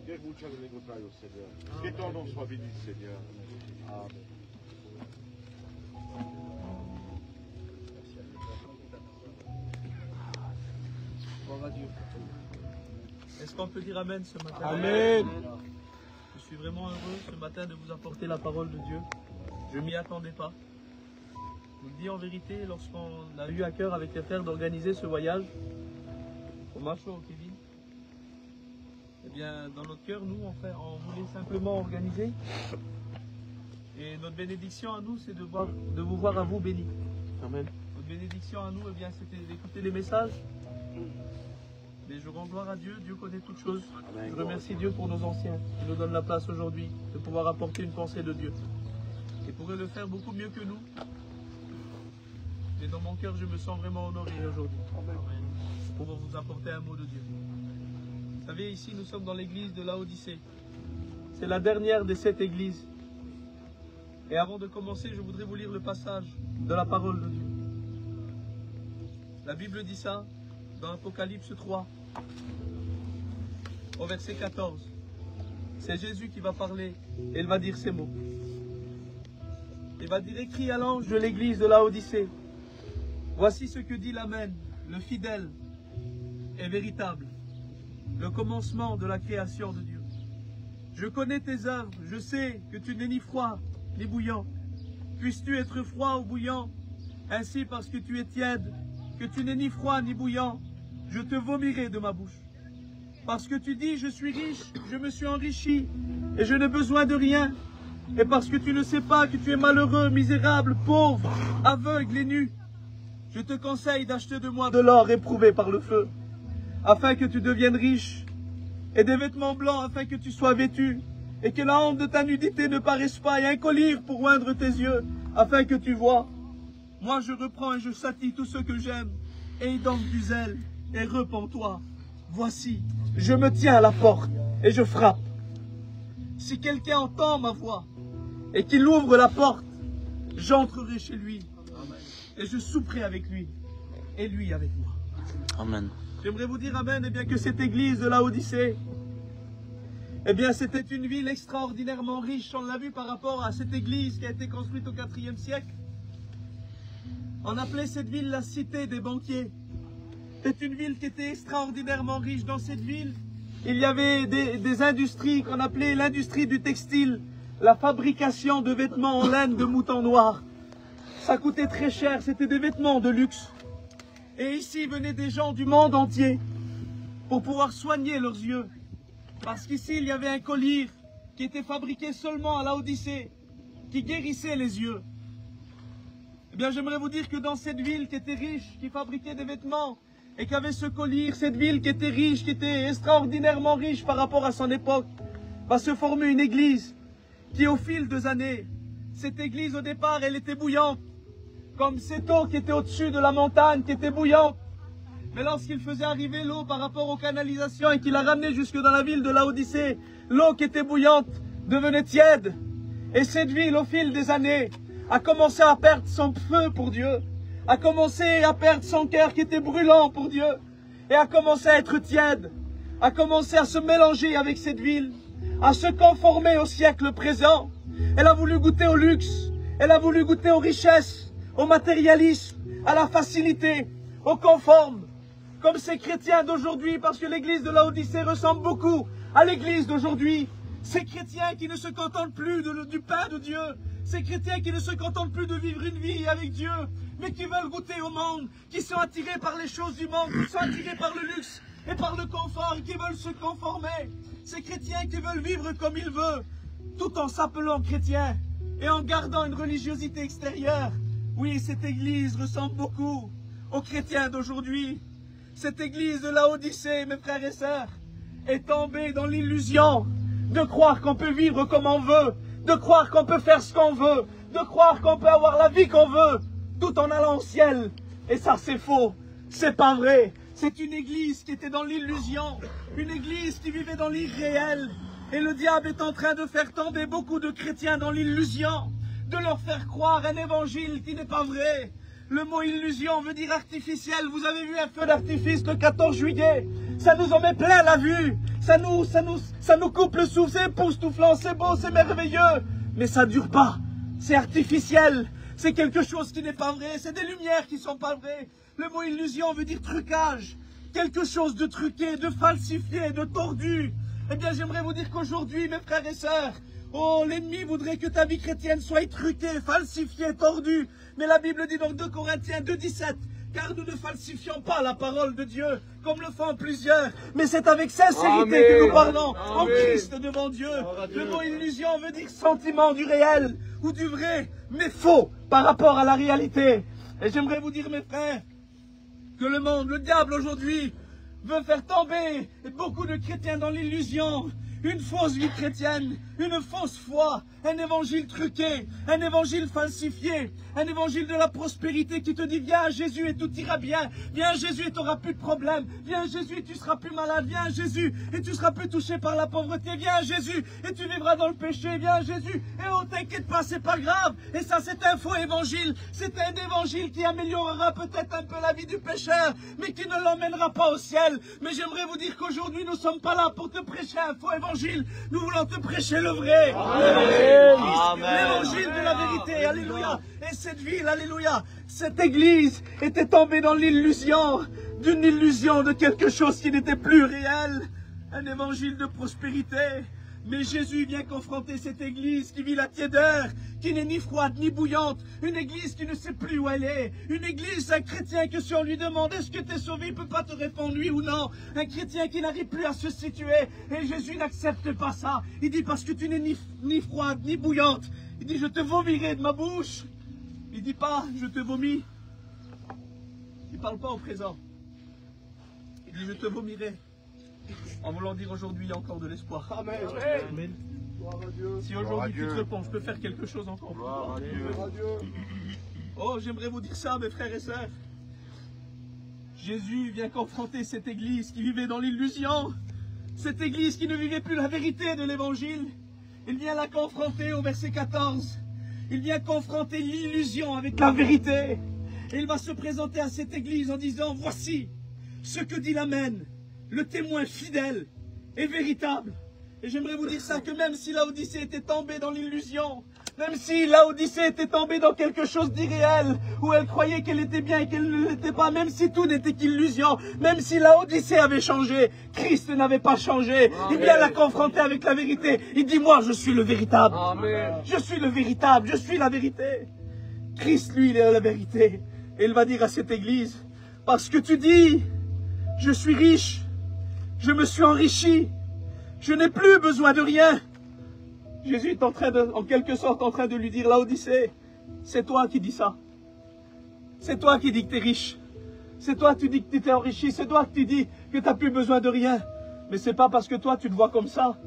Dê mucho alegría para el Señor. Que ton nom soit béni, Seigneur. Amen. Gloire à Dieu. Est-ce qu'on peut dire Amen ce matin? Amen. Je suis vraiment heureux ce matin de vous apporter la parole de Dieu. Je ne m'y attendais pas. Je vous le dis en vérité, lorsqu'on a eu à cœur avec les frères d'organiser ce voyage, au Macho, au Kevin, eh bien, dans notre cœur, nous, on voulait simplement organiser. Et notre bénédiction à nous, c'est de vous voir à vous bénis. Amen. Notre bénédiction à nous, eh bien, c'était d'écouter les messages. Mais je rends gloire à Dieu, Dieu connaît toutes choses. Amen. Je remercie Dieu pour nos anciens qui nous donnent la place aujourd'hui de pouvoir apporter une pensée de Dieu. Ils pourraient le faire beaucoup mieux que nous. Mais dans mon cœur, je me sens vraiment honoré aujourd'hui pour vous apporter un mot de Dieu. Vous savez, ici, nous sommes dans l'église de Laodicée. C'est la dernière des 7 églises. Et avant de commencer, je voudrais vous lire le passage de la parole de Dieu. La Bible dit ça dans Apocalypse 3, au verset 14. C'est Jésus qui va parler et il va dire ces mots. Il va dire: écrit à l'ange de l'église de Laodicée, voici ce que dit l'Amen, le fidèle et véritable, le commencement de la création de Dieu. Je connais tes œuvres, je sais que tu n'es ni froid ni bouillant. Puisses-tu être froid ou bouillant, ainsi parce que tu es tiède, que tu n'es ni froid ni bouillant, je te vomirai de ma bouche. Parce que tu dis, je suis riche, je me suis enrichi, et je n'ai besoin de rien. Et parce que tu ne sais pas que tu es malheureux, misérable, pauvre, aveugle et nu, je te conseille d'acheter de moi de l'or éprouvé par le feu, afin que tu deviennes riche, et des vêtements blancs afin que tu sois vêtu, et que la honte de ta nudité ne paraisse pas, et un collier pour oindre tes yeux, afin que tu vois. Moi je reprends et je châtie tous ceux que j'aime, et donc du zèle, et repens-toi. Voici, je me tiens à la porte, et je frappe. Si quelqu'un entend ma voix, et qu'il ouvre la porte, j'entrerai chez lui, et je souperai avec lui, et lui avec moi. Amen. J'aimerais vous dire Amen, et bien que cette église de Laodicée, eh bien c'était une ville extraordinairement riche. On l'a vu par rapport à cette église qui a été construite au IVe siècle. On appelait cette ville la cité des banquiers. C'est une ville qui était extraordinairement riche. Dans cette ville, il y avait des industries qu'on appelait l'industrie du textile, la fabrication de vêtements en laine de mouton noir. Ça coûtait très cher, c'était des vêtements de luxe. Et ici venaient des gens du monde entier pour pouvoir soigner leurs yeux. Parce qu'ici, il y avait un collier qui était fabriqué seulement à Laodicée, qui guérissait les yeux. Eh bien, j'aimerais vous dire que dans cette ville qui était riche, qui fabriquait des vêtements, et qui avait ce collier, cette ville qui était riche, qui était extraordinairement riche par rapport à son époque, va se former une église qui, au fil des années, cette église au départ, elle était bouillante, comme cette eau qui était au-dessus de la montagne, qui était bouillante. Mais lorsqu'il faisait arriver l'eau par rapport aux canalisations et qu'il la ramenait jusque dans la ville de Laodicée, l'eau qui était bouillante devenait tiède. Et cette ville, au fil des années, a commencé à perdre son feu pour Dieu, a commencé à perdre son cœur qui était brûlant pour Dieu, et a commencé à être tiède, a commencé à se mélanger avec cette ville, à se conformer au siècle présent. Elle a voulu goûter au luxe, elle a voulu goûter aux richesses, au matérialisme, à la facilité, au conforme. Comme ces chrétiens d'aujourd'hui, parce que l'église de Laodicée ressemble beaucoup à l'église d'aujourd'hui. Ces chrétiens qui ne se contentent plus du pain de Dieu, ces chrétiens qui ne se contentent plus de vivre une vie avec Dieu, mais qui veulent goûter au monde, qui sont attirés par les choses du monde, qui sont attirés par le luxe et par le confort, et qui veulent se conformer. Ces chrétiens qui veulent vivre comme ils veulent, tout en s'appelant chrétiens et en gardant une religiosité extérieure. Oui, cette église ressemble beaucoup aux chrétiens d'aujourd'hui. Cette église de Laodicée, mes frères et sœurs, est tombée dans l'illusion de croire qu'on peut vivre comme on veut, de croire qu'on peut faire ce qu'on veut, de croire qu'on peut avoir la vie qu'on veut, tout en allant au ciel. Et ça, c'est faux, c'est pas vrai. C'est une église qui était dans l'illusion, une église qui vivait dans l'irréel. Et le diable est en train de faire tomber beaucoup de chrétiens dans l'illusion, de leur faire croire un évangile qui n'est pas vrai. Le mot illusion veut dire artificiel. Vous avez vu un feu d'artifice le 14 juillet. Ça nous en met plein la vue. Ça nous coupe le souffle. C'est époustouflant, c'est beau, c'est merveilleux. Mais ça ne dure pas. C'est artificiel. C'est quelque chose qui n'est pas vrai. C'est des lumières qui ne sont pas vraies. Le mot illusion veut dire trucage. Quelque chose de truqué, de falsifié, de tordu. Eh bien, j'aimerais vous dire qu'aujourd'hui, mes frères et sœurs, oh, l'ennemi voudrait que ta vie chrétienne soit truquée, falsifiée, tordue. Mais la Bible dit dans 2 Corinthiens 2,17, car nous ne falsifions pas la parole de Dieu, comme le font plusieurs, mais c'est avec sincérité que nous parlons en Christ devant Dieu. Le mot illusion veut dire sentiment du réel ou du vrai, mais faux par rapport à la réalité. Et j'aimerais vous dire, mes frères, que le monde, le diable aujourd'hui, veut faire tomber beaucoup de chrétiens dans l'illusion. Une fausse vie chrétienne, une fausse foi, un évangile truqué, un évangile falsifié, un évangile de la prospérité qui te dit viens à Jésus et tout ira bien, viens à Jésus et tu n'auras plus de problème, viens à Jésus et tu seras plus malade, viens à Jésus et tu seras plus touché par la pauvreté, viens à Jésus et tu vivras dans le péché, viens à Jésus et oh t'inquiète pas, c'est pas grave. Et ça c'est un faux évangile, c'est un évangile qui améliorera peut-être un peu la vie du pécheur, mais qui ne l'emmènera pas au ciel. Mais j'aimerais vous dire qu'aujourd'hui nous ne sommes pas là pour te prêcher un faux évangile. Nous voulons te prêcher le vrai. L'évangile de la vérité. Alléluia. Et cette ville, alléluia, cette église était tombée dans l'illusion, d'une illusion de quelque chose qui n'était plus réel. Un évangile de prospérité. Mais Jésus vient confronter cette église qui vit la tiédeur, qui n'est ni froide ni bouillante, une église qui ne sait plus où elle est, une église, un chrétien que si on lui demande est-ce que tu es sauvé, il ne peut pas te répondre oui ou non, un chrétien qui n'arrive plus à se situer, et Jésus n'accepte pas ça, il dit parce que tu n'es ni froide ni bouillante, il dit je te vomirai de ma bouche, il dit pas je te vomis, il ne parle pas au présent, il dit je te vomirai. En voulant dire aujourd'hui, il y a encore de l'espoir. Amen. Amen. Si aujourd'hui tu te réponds, je peux faire quelque chose encore. Gloire à Dieu. Oh, j'aimerais vous dire ça, mes frères et sœurs. Jésus vient confronter cette église qui vivait dans l'illusion. Cette église qui ne vivait plus la vérité de l'évangile. Il vient la confronter au verset 14. Il vient confronter l'illusion avec la vérité. Et il va se présenter à cette église en disant, voici ce que dit l'Amen. Le témoin fidèle et véritable. Et j'aimerais vous dire ça, que même si Laodicée était tombée dans l'illusion, même si Laodicée était tombée dans quelque chose d'irréel, où elle croyait qu'elle était bien et qu'elle ne l'était pas, même si tout n'était qu'illusion, même si Laodicée avait changé, Christ n'avait pas changé. Amen. Il vient la confronter avec la vérité. Il dit, moi je suis le véritable. Amen. Je suis le véritable, je suis la vérité. Christ, lui, il est la vérité. Et il va dire à cette église, parce que tu dis, je suis riche, je me suis enrichi, je n'ai plus besoin de rien. Jésus est en quelque sorte en train de lui dire, Laodicée, c'est toi qui dis ça. C'est toi qui dis que tu es riche. C'est toi qui dis que tu t'es enrichi. C'est toi qui dis que tu n'as plus besoin de rien. Mais ce n'est pas parce que toi tu te vois comme ça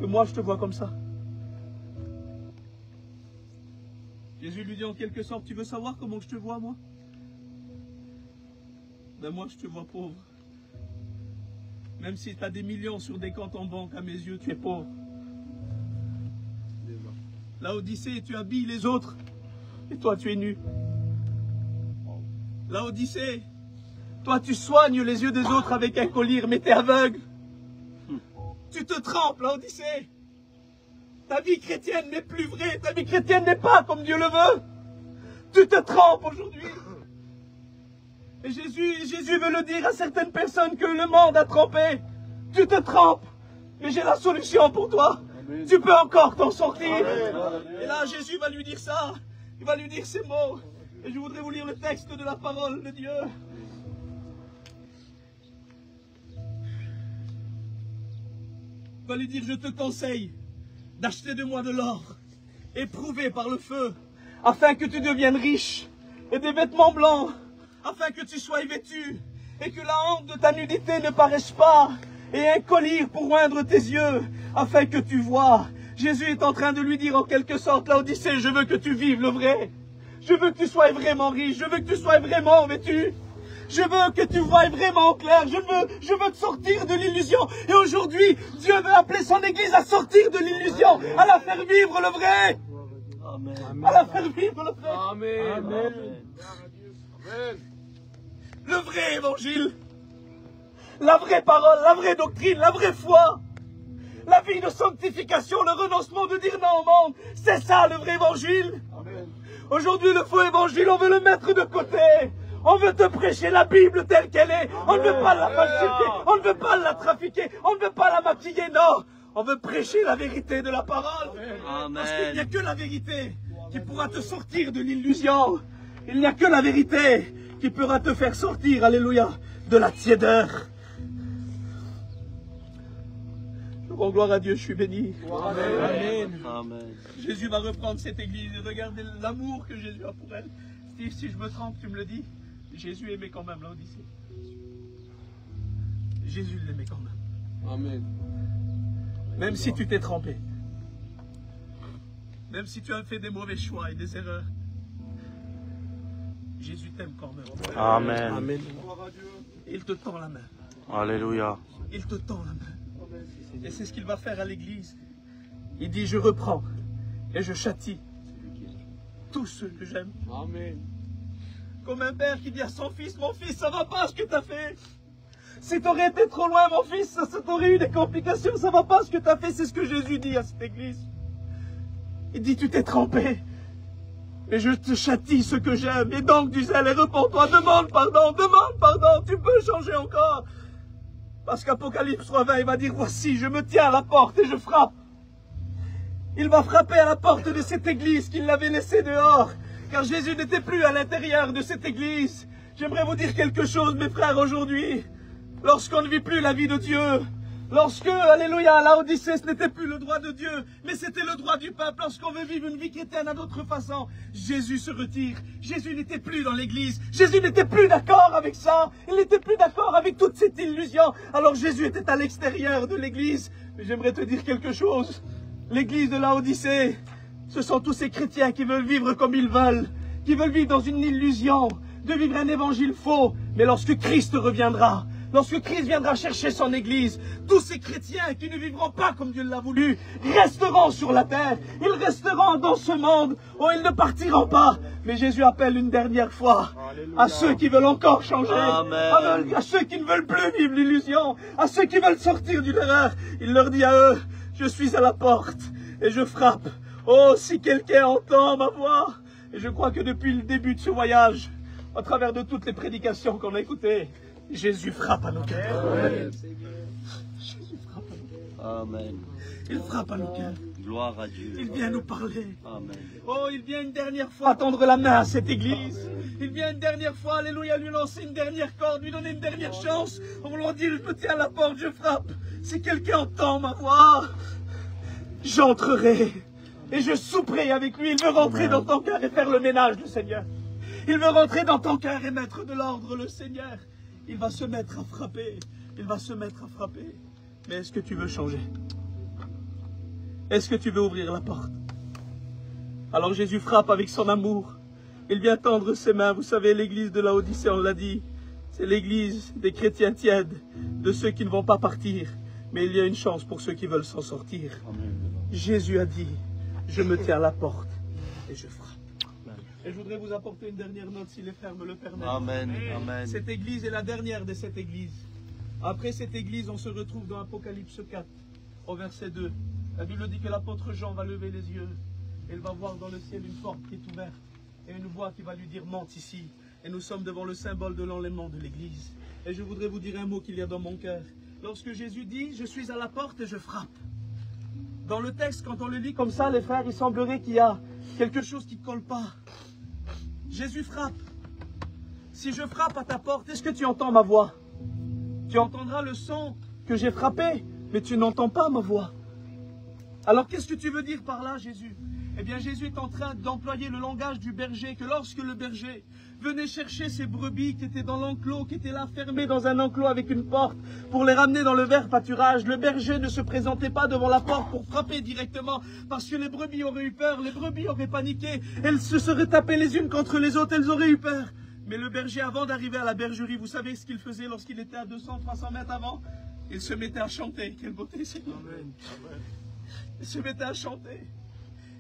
que moi je te vois comme ça. Jésus lui dit en quelque sorte, tu veux savoir comment je te vois moi? Ben moi je te vois pauvre. Même si tu as des millions sur des comptes en banque, à mes yeux, tu es pauvre. Laodicée, tu habilles les autres, et toi, tu es nu. Laodicée, toi, tu soignes les yeux des autres avec un collier, mais tu es aveugle. Tu te trempes, Laodicée. Ta vie chrétienne n'est plus vraie, ta vie chrétienne n'est pas comme Dieu le veut. Tu te trempes aujourd'hui. Et Jésus veut le dire à certaines personnes que le monde a trompé. Tu te trompes, mais j'ai la solution pour toi. Amen. Tu peux encore t'en sortir. Amen. Et là, Jésus va lui dire ça. Il va lui dire ces mots. Et je voudrais vous lire le texte de la parole de Dieu. Il va lui dire, je te conseille d'acheter de moi de l'or, éprouvé par le feu, afin que tu deviennes riche, et des vêtements blancs, afin que tu sois vêtu, et que la honte de ta nudité ne paraisse pas, et un collier pour oindre tes yeux, afin que tu vois. Jésus est en train de lui dire en quelque sorte, Laodicée, je veux que tu vives le vrai. Je veux que tu sois vraiment riche, je veux que tu sois vraiment vêtu. Je veux que tu voies vraiment au clair, je veux te sortir de l'illusion. Et aujourd'hui, Dieu veut appeler son Église à sortir de l'illusion, à la faire vivre le vrai. Amen. À la faire vivre le vrai. Amen. Amen. Amen. Le vrai évangile. la vraie parole, la vraie doctrine, la vraie foi. La vie de sanctification, le renoncement de dire non au monde. C'est ça le vrai évangile. Aujourd'hui, le faux évangile, on veut le mettre de côté. On veut te prêcher la Bible telle qu'elle est. On ne veut pas la falsifier. On ne veut pas la trafiquer. On ne veut pas la maquiller. Non. On veut prêcher la vérité de la parole. Amen. Parce qu'il n'y a que la vérité qui pourra te sortir de l'illusion. Il n'y a que la vérité qui pourra te faire sortir, alléluia, de la tiédeur. Oh, gloire à Dieu, je suis béni. Amen. Amen. Jésus va reprendre cette église et regardez l'amour que Jésus a pour elle. Steve, si je me trompe, tu me le dis. Jésus aimait quand même l'Odyssée. Jésus l'aimait quand même. Amen. Même si tu t'es trompé. Même si tu as fait des mauvais choix et des erreurs. Jésus t'aime quand même. Amen. Amen. Il te tend la main. Alléluia. Il te tend la main. Et c'est ce qu'il va faire à l'église. Il dit, je reprends et je châtie tous ceux que j'aime. Amen. Comme un père qui dit à son fils, mon fils, ça va pas ce que tu as fait. Si tu aurais été trop loin, mon fils, ça t'aurait eu des complications, ça va pas ce que tu as fait. C'est ce que Jésus dit à cette église. Il dit, tu t'es trompé. Mais je te châtie ce que j'aime. Et donc du zèle et repens-toi, demande pardon, tu peux changer encore. Parce qu'Apocalypse 3:20, il va dire, voici, je me tiens à la porte et je frappe. Il va frapper à la porte de cette église qu'il l'avait laissée dehors. Car Jésus n'était plus à l'intérieur de cette église. J'aimerais vous dire quelque chose, mes frères, aujourd'hui. Lorsqu'on ne vit plus la vie de Dieu, lorsque, alléluia, la Odyssée, ce n'était plus le droit de Dieu, mais c'était le droit du peuple. Lorsqu'on veut vivre une vie chrétienne à d'autres façons, Jésus se retire. Jésus n'était plus dans l'église. Jésus n'était plus d'accord avec ça. Il n'était plus d'accord avec toute cette illusion. Alors Jésus était à l'extérieur de l'église. Mais j'aimerais te dire quelque chose. L'église de la Odyssée, ce sont tous ces chrétiens qui veulent vivre comme ils veulent, qui veulent vivre dans une illusion, de vivre un évangile faux. Mais lorsque Christ reviendra, lorsque Christ viendra chercher son église, tous ces chrétiens qui ne vivront pas comme Dieu l'a voulu, resteront sur la terre. Ils resteront dans ce monde où ils ne partiront pas. Mais Jésus appelle une dernière fois à ceux qui veulent encore changer, à ceux qui ne veulent plus vivre l'illusion, à ceux qui veulent sortir d'une erreur. Il leur dit à eux, je suis à la porte et je frappe. Oh, si quelqu'un entend ma voix. Et je crois que depuis le début de ce voyage, à travers de toutes les prédications qu'on a écoutées, Jésus frappe à nos cœurs. Amen. Jésus frappe à nos cœurs. Amen. Il frappe à nos cœurs. Gloire à Dieu. Il vient nous parler. Amen. Oh, il vient une dernière fois tendre la main à cette église. Il vient une dernière fois, alléluia, lui lancer une dernière corde, lui donner une dernière chance. On va lui dire, je me tiens à la porte, je frappe. Si quelqu'un entend ma voix, j'entrerai et je souperai avec lui. Il veut rentrer dans ton cœur et faire le ménage, le Seigneur. Il veut rentrer dans ton cœur et mettre de l'ordre, le Seigneur. Il va se mettre à frapper. Il va se mettre à frapper. Mais est-ce que tu veux changer? Est-ce que tu veux ouvrir la porte? Alors Jésus frappe avec son amour. Il vient tendre ses mains. Vous savez, l'église de la Odyssée, on l'a dit, c'est l'église des chrétiens tièdes, de ceux qui ne vont pas partir. Mais il y a une chance pour ceux qui veulent s'en sortir. Jésus a dit, je me tiens à la porte et je frappe. Et je voudrais vous apporter une dernière note, si les frères me le permettent. Amen. Amen. Cette église est la dernière de cette église. Après cette église, on se retrouve dans Apocalypse 4, au verset 2. La Bible dit que l'apôtre Jean va lever les yeux. Et il va voir dans le ciel une porte qui est ouverte. Et une voix qui va lui dire, monte ici. Et nous sommes devant le symbole de l'enlèvement de l'église. Et je voudrais vous dire un mot qu'il y a dans mon cœur. Lorsque Jésus dit, je suis à la porte et je frappe. Dans le texte, quand on le lit comme ça, les frères, il semblerait qu'il y a quelque chose qui ne colle pas. Jésus frappe. Si je frappe à ta porte, est-ce que tu entends ma voix? Tu entendras le son que j'ai frappé, mais tu n'entends pas ma voix. Alors qu'est-ce que tu veux dire par là, Jésus? Eh bien, Jésus est en train d'employer le langage du berger, que lorsque le berger venait chercher ses brebis qui étaient dans l'enclos, qui étaient là fermées dans un enclos avec une porte, pour les ramener dans le vert pâturage, le berger ne se présentait pas devant la porte pour frapper directement, parce que les brebis auraient eu peur, les brebis auraient paniqué, elles se seraient tapées les unes contre les autres, elles auraient eu peur. Mais le berger, avant d'arriver à la bergerie, vous savez ce qu'il faisait lorsqu'il était à 200, 300 mètres avant? Il se mettait à chanter. Quelle beauté, Seigneur. Amen. Il se mettait à chanter.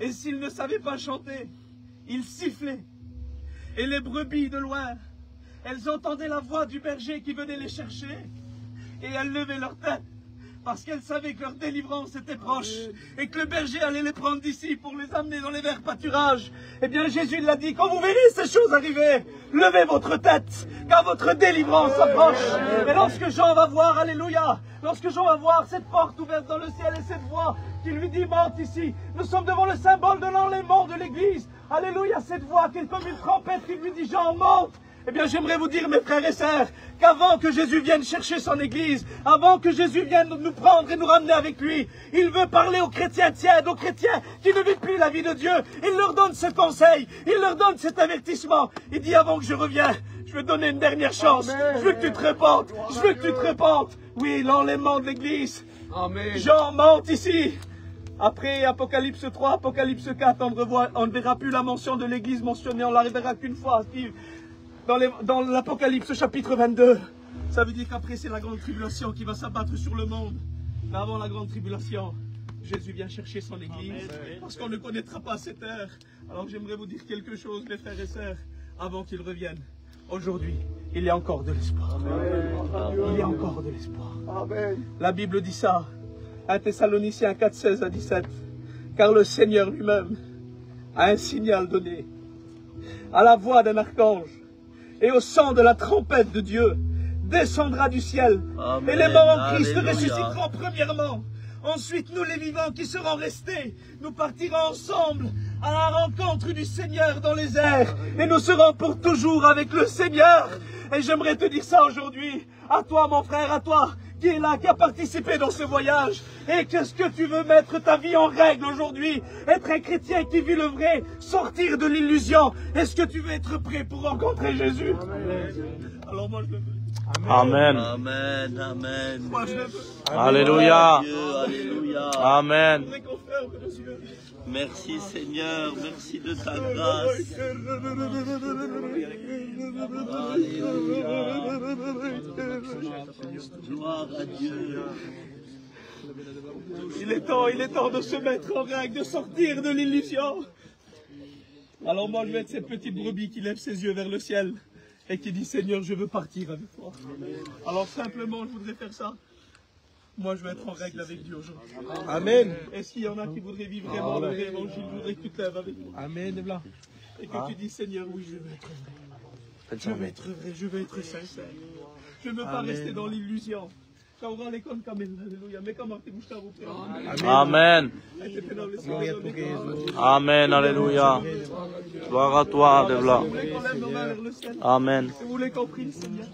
Et s'il ne savait pas chanter, il sifflait. Et les brebis de loin, elles entendaient la voix du berger qui venait les chercher. et elles levaient leur tête parce qu'elles savaient que leur délivrance était proche et que le berger allait les prendre d'ici pour les amener dans les verts pâturages. Eh bien Jésus l'a dit, quand vous verrez ces choses arriver, levez votre tête, car votre délivrance approche. Et lorsque Jean va voir, alléluia, lorsque Jean va voir cette porte ouverte dans le ciel et cette voix qui lui dit, monte ici, nous sommes devant le symbole de l'enlèvement de l'église. Alléluia, cette voix qui est comme une trompette qui lui dit, Jean, monte. Eh bien, j'aimerais vous dire, mes frères et sœurs, qu'avant que Jésus vienne chercher son Église, avant que Jésus vienne nous prendre et nous ramener avec lui, il veut parler aux chrétiens tièdes, aux chrétiens qui ne vivent plus la vie de Dieu. Il leur donne ce conseil, il leur donne cet avertissement. Il dit, avant que je revienne, je vais donner une dernière chance. Je veux que tu te repentes, je veux que tu te repentes. Oui, l'enlèvement de l'Église. Amen. Jean, monte ici. Après Apocalypse 3, Apocalypse 4, on ne verra plus la mention de l'Église mentionnée, on ne la reverra qu'une fois, Steve. Dans l'Apocalypse chapitre 22, ça veut dire qu'après c'est la grande tribulation qui va s'abattre sur le monde. Mais avant la grande tribulation, Jésus vient chercher son Église, parce qu'on ne connaîtra pas cette heure. Alors j'aimerais vous dire quelque chose, mes frères et sœurs, avant qu'il revienne. Aujourd'hui, il y a encore de l'espoir. Il y a encore de l'espoir. La Bible dit ça, 1 Thessaloniciens 4, 16 à 17. Car le Seigneur lui-même a un signal donné, à la voix d'un archange, et au son de la trompette de Dieu, descendra du ciel. Amen. Et les morts en Christ ressusciteront premièrement. Ensuite, nous les vivants qui serons restés, nous partirons ensemble à la rencontre du Seigneur dans les airs. Et nous serons pour toujours avec le Seigneur. Et j'aimerais te dire ça aujourd'hui, à toi mon frère, à toi qui est là, qui a participé dans ce voyage. Et qu'est-ce que tu veux mettre ta vie en règle aujourd'hui? Être un chrétien qui vit le vrai, sortir de l'illusion. Est-ce que tu veux être prêt pour rencontrer Jésus? Amen. Alors moi je le veux. Amen. Amen. Amen. Moi je le veux. Alléluia. Alléluia. Amen. Merci Seigneur, merci de ta grâce. Alléluia. Gloire à Dieu. Il est temps de se mettre en règle, de sortir de l'illusion. Alors moi je vais être cette petite brebis qui lève ses yeux vers le ciel et qui dit Seigneur je veux partir avec toi. Alors simplement je voudrais faire ça. Moi je vais être en règle avec Dieu aujourd'hui. Amen. Est-ce qu'il y en a qui voudraient vivre vraiment le vrai évangile? Je voudrais que tu te lèves avec moi. Amen. Et que tu dis Seigneur oui je veux être vrai. Je veux être vrai, je veux être sincère. Je ne veux pas rester dans l'illusion. Amen. Amen. Alléluia. Gloire à toi, Devla. Amen. Vous voulez qu'on prie, Seigneur?